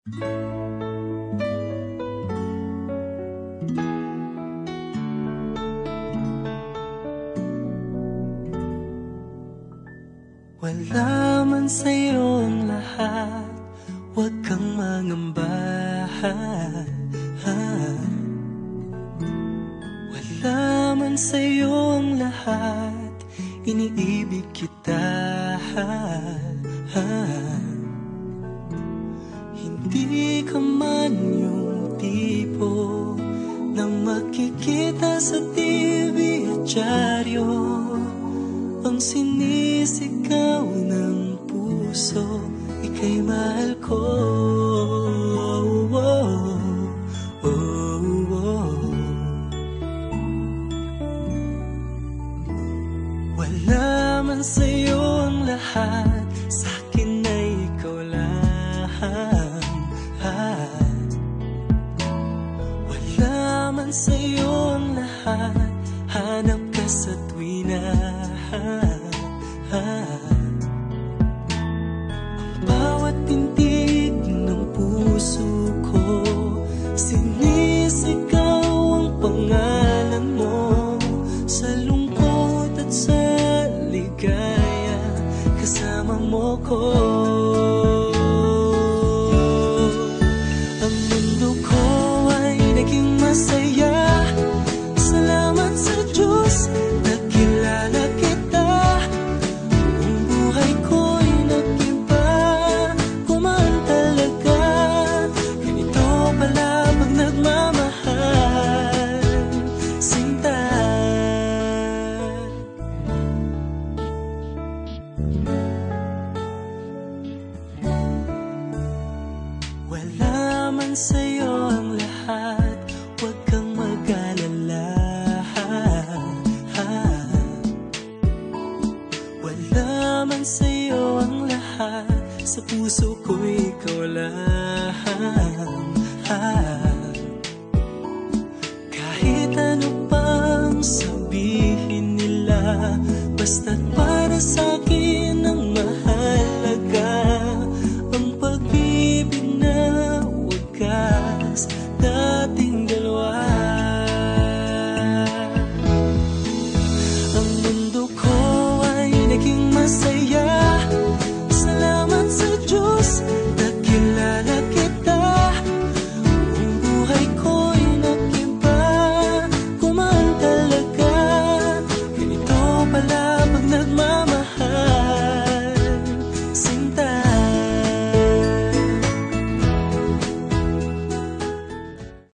Wala man sa'yo ang lahat, huwag kang mangamba. Wala man sa'yo ang lahat, iniibig kita. Hindi ka man yung tipo na makikita sa TV at dyaryo, ang sinisigaw ng puso, ika'y mahal ko. Wala man sa'yo ang lahat, sa'kin ay ikaw lang. Wala man sa'yo ang lahat, hanap ka sa tuwina. Ang bawat tintig ng puso ko, sinisigaw ang pangalan mo. Sa lungkot at sa ligaya, kasama mo ko. Ang mundo ko ay naging masaya, salamat sa Diyos, nakilala kita. Ang buhay ko'y nag-iba, kumaan talaga. Ganito pala pag nagmamahal, sinta. Wala man sa'yo ang lahat, huwag kang mag-alala. Wala man sa'yo ang lahat, sa puso ko ikaw lang. Kahit ano pang sabihin nila, basta't para sa'kin